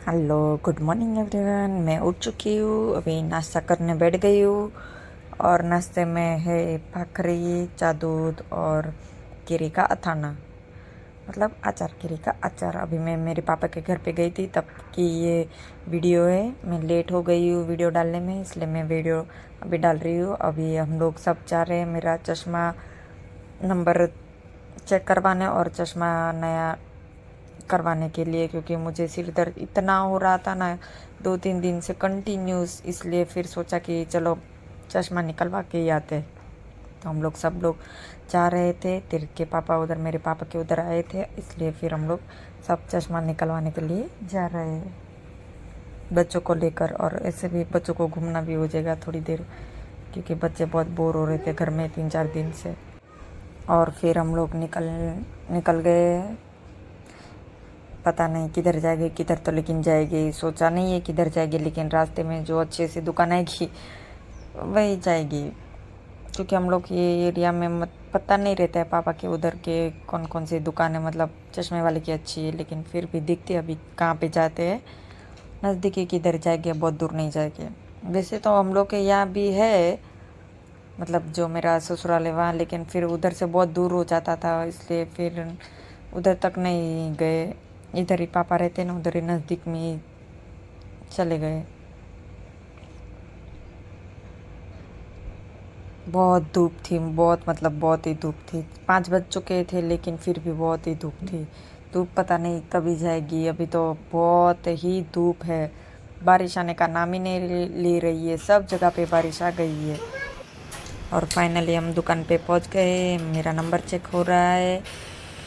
Hello, good morning everyone. मैं उठ चुकी हूँ, अभी नाश्ता करने बैठ गई हूँ। और नाश्ते में है भाखरी, चा दूध और कीरी का अथाना, मतलब अचार, कीरी का अचार। अभी मैं मेरे पापा के घर पे गई थी तब की ये वीडियो है। मैं लेट हो गई हूँ वीडियो डालने में, इसलिए मैं वीडियो अभी डाल रही हूँ। अभी हम लोग सब जा रहे हैं मेरा चश्मा नंबर चेक करवाने और चश्मा नया करवाने के लिए, क्योंकि मुझे सिर दर्द इतना हो रहा था ना 2-3 दिन से कंटिन्यूस, इसलिए फिर सोचा कि चलो चश्मा निकलवा के ही आते। तो हम लोग सब लोग जा रहे थे, तेरे के पापा उधर, मेरे पापा के उधर आए थे, इसलिए फिर हम लोग सब चश्मा निकलवाने के लिए जा रहे हैं बच्चों को लेकर। और ऐसे भी बच्चों को घूमना भी हो जाएगा थोड़ी देर, क्योंकि बच्चे बहुत बोर हो रहे थे घर में 3-4 दिन से। और फिर हम लोग निकल गए। पता नहीं किधर जाएगी, किधर तो लेकिन जाएगी, सोचा नहीं है किधर जाएगी, लेकिन रास्ते में जो अच्छे से दुकान आएगी वही जाएगी। क्योंकि हम लोग ये एरिया में पता नहीं रहता है पापा के उधर के कौन कौन सी दुकान है, मतलब चश्मे वाले की अच्छी है, लेकिन फिर भी देखते अभी कहाँ पे जाते हैं। नज़दीकी किधर जाएंगे, बहुत दूर नहीं जाएंगे। वैसे तो हम लोग के यहाँ भी है, मतलब जो मेरा ससुराल है वहाँ, लेकिन फिर उधर से बहुत दूर हो जाता था, इसलिए फिर उधर तक नहीं गए। इधर ही पापा रहते ना, उधर ही नज़दीक में ही चले गए। बहुत धूप थी, बहुत मतलब बहुत ही धूप थी। 5 बज चुके थे लेकिन फिर भी बहुत ही धूप थी। धूप पता नहीं कभी जाएगी, अभी तो बहुत ही धूप है। बारिश आने का नाम ही नहीं ले रही है, सब जगह पे बारिश आ गई है। और फाइनली हम दुकान पे पहुंच गए। मेरा नंबर चेक हो रहा है।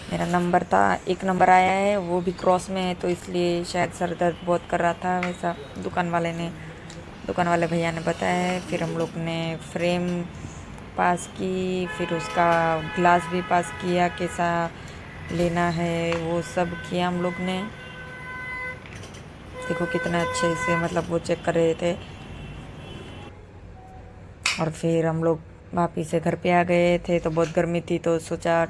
मेरा नंबर था, एक नंबर आया है, वो भी क्रॉस में है, तो इसलिए शायद सर दर्द बहुत कर रहा था वैसा दुकान वाले भैया ने बताया है। फिर हम लोग ने फ्रेम पास की, फिर उसका ग्लास भी पास किया, कैसा लेना है वो सब किया हम लोग ने। देखो कितना अच्छे से मतलब वो चेक कर रहे थे। और फिर हम लोग वापिस से घर पे आ गए थे, तो बहुत गर्मी थी, तो सोचा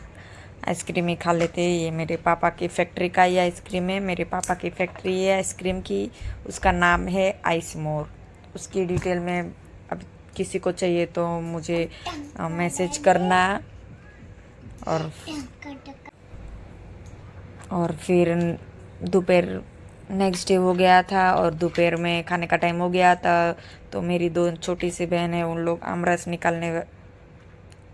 आइसक्रीम ही खा लेते। ये मेरे पापा की फैक्ट्री का ही आइसक्रीम है, मेरे पापा की फैक्ट्री है आइसक्रीम की, उसका नाम है आइस मोर। उसकी डिटेल में अब किसी को चाहिए तो मुझे मैसेज करना। और फिर दोपहर नेक्स्ट डे हो गया था और दोपहर में खाने का टाइम हो गया था, तो मेरी 2 छोटी सी बहन है, उन लोग आमरस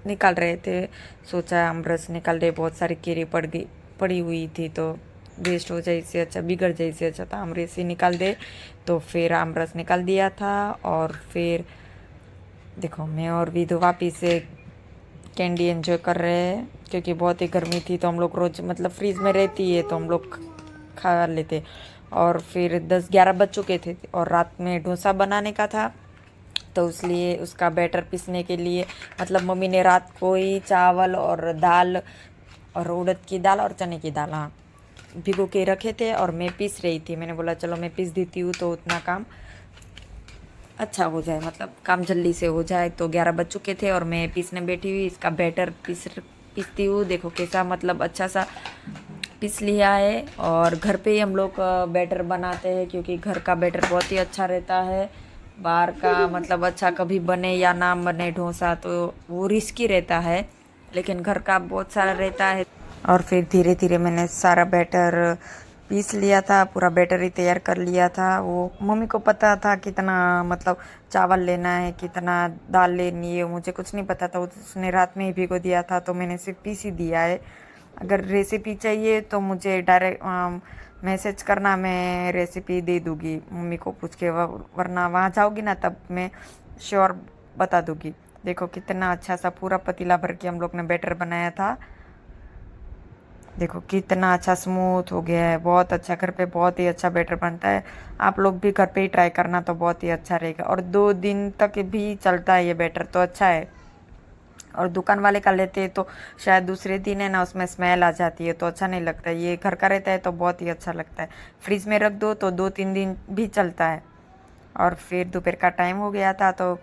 निकाल रहे थे। सोचा आमरस निकाल रहे, बहुत सारी केरी पड़ी हुई थी, तो वेस्ट हो जाए इससे अच्छा, बिगड़ जाए इससे अच्छा था आमरस ही निकाल दे। तो फिर आमरस निकाल दिया था। और फिर देखो मैं और विधु वापिस से कैंडी एंजॉय कर रहे हैं, क्योंकि बहुत ही गर्मी थी, तो हम लोग रोज मतलब फ्रीज में रहती है तो हम लोग खा लेते। और फिर 10-11 बज चुके थे और रात में डोसा बनाने का था, तो इसलिए उसका बैटर पीसने के लिए, मतलब मम्मी ने रात को ही चावल और दाल और उड़द की दाल और चने की दाल, हाँ, भिगो के रखे थे और मैं पीस रही थी। मैंने बोला चलो मैं पीस देती हूँ तो उतना काम अच्छा हो जाए, मतलब काम जल्दी से हो जाए। तो 11 बज चुके थे और मैं पीसने बैठी हुई, इसका बैटर पीसती हूँ। देखो कैसा मतलब अच्छा सा पीस लिया है। और घर पे ही हम लोग बैटर बनाते हैं, क्योंकि घर का बैटर बहुत ही अच्छा रहता है। बाहर का मतलब अच्छा कभी बने या ना बने डोसा, तो वो रिस्की रहता है, लेकिन घर का बहुत सारा रहता है। और फिर धीरे धीरे मैंने सारा बैटर पीस लिया था, पूरा बैटर ही तैयार कर लिया था। वो मम्मी को पता था कितना मतलब चावल लेना है, कितना दाल लेनी है, मुझे कुछ नहीं पता था, उसने रात में ही भिगो दिया था, तो मैंने सिर्फ पीस ही दिया है। अगर रेसिपी चाहिए तो मुझे डायरेक्ट मैसेज करना, मैं रेसिपी दे दूँगी मम्मी को पूछ के, वरना वहाँ जाओगी ना तब मैं श्योर बता दूँगी। देखो कितना अच्छा सा पूरा पतीला भर के हम लोग ने बैटर बनाया था। देखो कितना अच्छा स्मूथ हो गया है, बहुत अच्छा। घर पे बहुत ही अच्छा बैटर बनता है, आप लोग भी घर पे ही ट्राई करना तो बहुत ही अच्छा रहेगा। और 2 दिन तक भी चलता है ये बैटर, तो अच्छा है। और दुकान वाले का लेते हैं तो शायद दूसरे दिन है ना उसमें स्मेल आ जाती है, तो अच्छा नहीं लगता है। ये घर का रहता है तो बहुत ही अच्छा लगता है। फ्रिज में रख दो तो 2-3 दिन भी चलता है। और फिर दोपहर का टाइम हो गया था, तो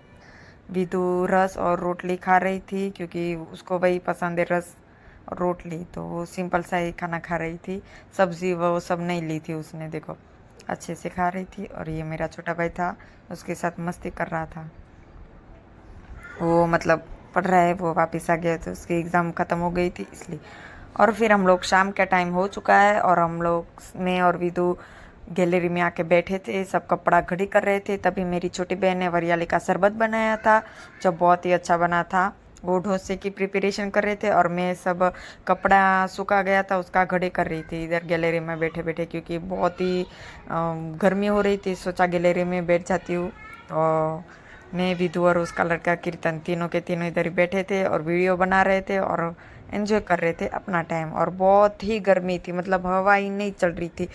विधु रस और रोटली खा रही थी, क्योंकि उसको वही पसंद है, रस और रोटली, तो वो सिंपल सा ही खाना खा रही थी। सब्जी वो सब नहीं ली थी उसने। देखो अच्छे से खा रही थी। और ये मेरा छोटा भाई था, उसके साथ मस्ती कर रहा था। वो मतलब पढ़ रहा है, वो वापस आ गया, तो उसकी एग्ज़ाम ख़त्म हो गई थी इसलिए। और फिर हम लोग शाम का टाइम हो चुका है और हम लोग मैं और विदु गैलरी में आके बैठे थे, सब कपड़ा घड़ी कर रहे थे। तभी मेरी छोटी बहन ने वरियाली का शरबत बनाया था, जो बहुत ही अच्छा बना था। वो डोसे की प्रिपरेशन कर रहे थे और मैं सब कपड़ा सूखा गया था उसका घड़ी कर रही थी इधर गैलरी में बैठे बैठे, क्योंकि बहुत ही गर्मी हो रही थी। सोचा गैलरी में बैठ जाती हूँ। तो मैं विदु और उसका लड़का कीर्तन तीनों के तीनों इधर ही बैठे थे और वीडियो बना रहे थे और एंजॉय कर रहे थे अपना टाइम। और बहुत ही गर्मी थी, मतलब हवा ही नहीं चल रही थी,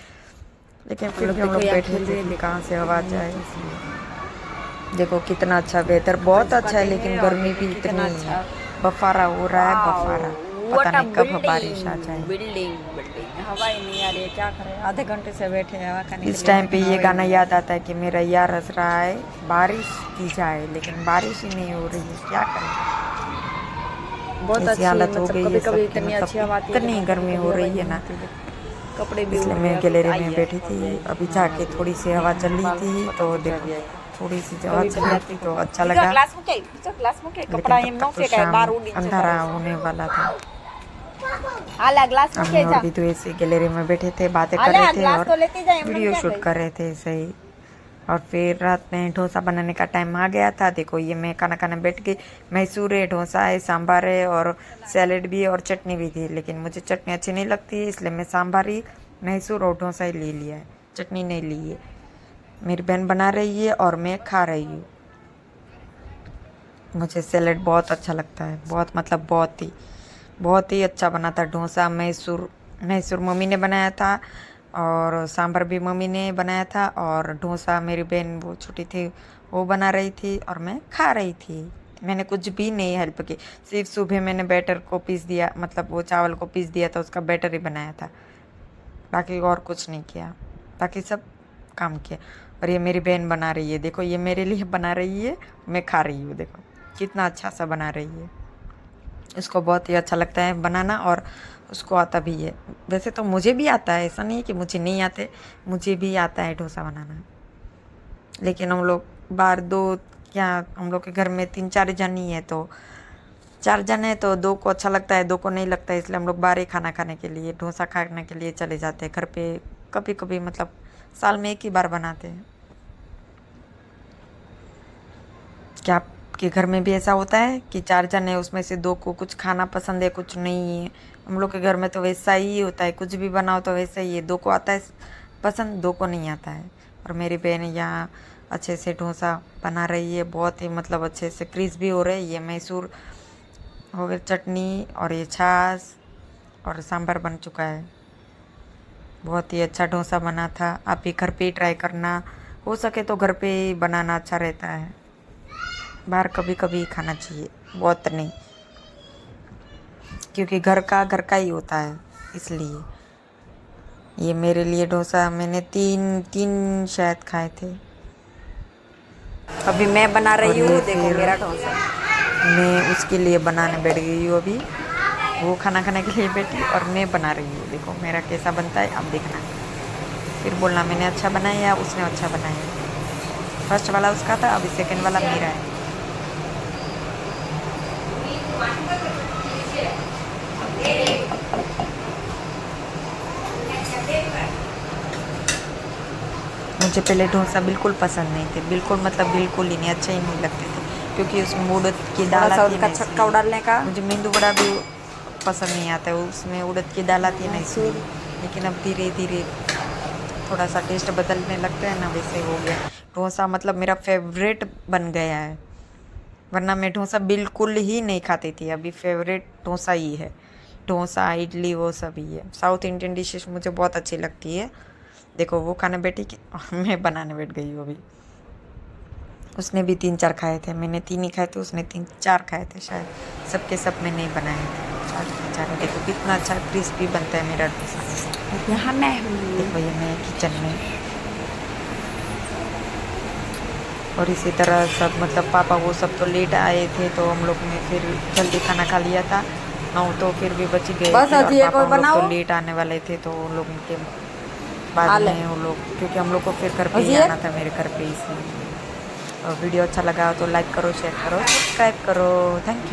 लेकिन फिर भी हम लोग बैठे थे कि कहाँ से हवा जाए, इसलिए। देखो कितना अच्छा वेदर, बहुत अच्छा है, लेकिन गर्मी भी इतनी है। बफारा हो रहा है, बफारा, पता नहीं कब बारिश आ जाए। बिल्डिंग हवा ही नहीं आ रही है, क्या करें, आधे घंटे से बैठे हैं हवा खाने के इस लिए, टाइम पे लेकिन ये हवा ही गाना नहीं याद आता है कि मेरा यार हंस रहा है, बारिश की जाए, लेकिन बारिश ही नहीं हो रही है, क्या करें। बहुत ऐसी अच्छी, हालत हो मतलब गई है कभी कभी सबकी, इतनी अच्छी हवा मतलब आती है, इतनी लेकिन कभी गर्मी कभी हो हवा ही रही है नहीं ना। होती है। कपड़े भी इसलिए उड़ मैं गए, अभी गैलरी आई में है, बैठी थी, अभी आई अभी हाँ, जाके थोड़ी सी हवा चल रही थी, तो देखो थोड़ी सी हवा कभी चल कभी रही आती थी है। तो अच्छा लगा। ग्लास में लेकिन कपड़ा तब एम नो तक तो फेंकाय, शाम बार उड़ी છે अंधारा તારે होने वाला था। હાલા ગ્લાસ मैं મૂકે और જા विदु ऐसे गैलरी में बैठे थे, बातें कर હાલે रहे આ थे ગ્લાસ और तो लेती जा એમને वीडियो क्या शूट गई कर रहे थे सही। और फिर रात में डोसा बनाने का टाइम आ गया था। देखो ये मैं खाना खाने बैठ गई। मैसूर है, डोसा है, सांभर है और सैलेड भी है और चटनी भी थी, लेकिन मुझे चटनी अच्छी नहीं लगती है, इसलिए मैं सांभर ही, मैसूर और डोसा ही ले लिया है, चटनी नहीं ली है। मेरी बहन बना रही है और मैं खा रही हूँ। मुझे सैलेड बहुत अच्छा लगता है, बहुत मतलब बहुत ही अच्छा बना था डोसा। मैसूर मैसूर मम्मी ने बनाया था और सांभर भी मम्मी ने बनाया था, और डोसा मेरी बहन वो छोटी थी वो बना रही थी और मैं खा रही थी। मैंने कुछ भी नहीं हेल्प की, सिर्फ सुबह मैंने बैटर को पीस दिया, मतलब वो चावल को पीस दिया था, उसका बैटर ही बनाया था, बाकी और कुछ नहीं किया, बाकी सब काम किया। और ये मेरी बहन बना रही है, देखो ये मेरे लिए बना रही है, मैं खा रही हूँ, देखो कितना अच्छा सा बना रही है। उसको बहुत ही अच्छा लगता है बनाना और उसको आता भी है। वैसे तो मुझे भी आता है, ऐसा नहीं है कि मुझे नहीं आते, मुझे भी आता है डोसा बनाना। लेकिन हम लोग बाहर दो, क्या हम लोग के घर में 3-4 जन ही है, तो 4 जन है तो 2 को अच्छा लगता है, 2 को नहीं लगता है, इसलिए हम लोग बाहर ही खाना खाने के लिए, डोसा खाने के लिए चले जाते हैं। घर पे कभी कभी, मतलब साल में एक ही बार बनाते हैं। क्या आपके घर में भी ऐसा होता है कि 4 जन है, उसमें से 2 को कुछ खाना पसंद है, कुछ नहीं है? हम लोग के घर में तो वैसा ही होता है, कुछ भी बनाओ तो वैसा ही है, 2 को आता है पसंद, 2 को नहीं आता है। और मेरी बहन यहाँ अच्छे से डोसा बना रही है, बहुत ही मतलब अच्छे से क्रिस्पी हो रही है। ये मैसूर हो गया, चटनी और ये छाछ और सांभर बन चुका है। बहुत ही अच्छा डोसा बना था। आप भी घर पे ही ट्राई करना, हो सके तो घर पे ही बनाना अच्छा रहता है, बाहर कभी कभी खाना चाहिए, बहुत नहीं, क्योंकि घर का ही होता है, इसलिए। ये मेरे लिए डोसा मैंने तीन तीन शायद खाए थे। अभी मैं बना और रही ये हूँ, देखो फिर मेरा डोसा। मैं उसके लिए बनाने बैठ गई हूँ अभी। वो खाना खाने के लिए बैठी और मैं बना रही हूँ, देखो मेरा कैसा बनता है, अब देखना, फिर बोलना मैंने अच्छा बनाया या उसने अच्छा बनाया। फर्स्ट वाला उसका था, अभी सेकंड वाला मेरा है। मुझे पहले डोसा बिल्कुल पसंद नहीं थे, बिल्कुल मतलब बिल्कुल ही नहीं, अच्छे ही नहीं लगते थे, क्योंकि उसमें उड़द की थोड़ा दाल सा आती है उसका ना, छक्का इसलिए। डालने का। मुझे मेंदू वड़ा भी पसंद नहीं आता है, उसमें उड़द की दाल आती है ना, मैसूर इसलिए। लेकिन अब धीरे धीरे थोड़ा सा टेस्ट बदलने लगता है ना, वैसे हो गया। डोसा मतलब मेरा फेवरेट बन गया है, वरना मैं डोसा बिल्कुल ही नहीं खाती थी, अभी फेवरेट डोसा ही है। डोसा, इडली, वो सब ही है। साउथ इंडियन डिशेस मुझे बहुत अच्छी लगती है। देखो वो खाने बैठी कि और मैं बनाने बैठ गई हूँ अभी। उसने भी 3-4 खाए थे, मैंने 3 ही खाए थे, उसने 3-4 खाए थे शायद, सबके सब मैंने ही बनाए थे। बेचारा, देखो कितना अच्छा क्रिस्पी बनता है मेरा डोसा। यहाँ मैं हूँ। देखो ये मैं किचन में, और इसी तरह सब, मतलब पापा वो सब तो लेट आए थे, तो हम लोग ने फिर जल्दी खाना खा लिया था। 9 तो फिर भी बच गए बस थे, और अजी एक पापा और हम लोग तो बनाओ। लेट आने वाले थे, तो उन लोग के बाद हाल है। में वो लोग, क्योंकि हम लोग को फिर घर पे ही अजी है? आना था मेरे घर पे, इसलिए। और वीडियो अच्छा लगा तो लाइक करो, शेयर करो, सब्सक्राइब करो। Thank you.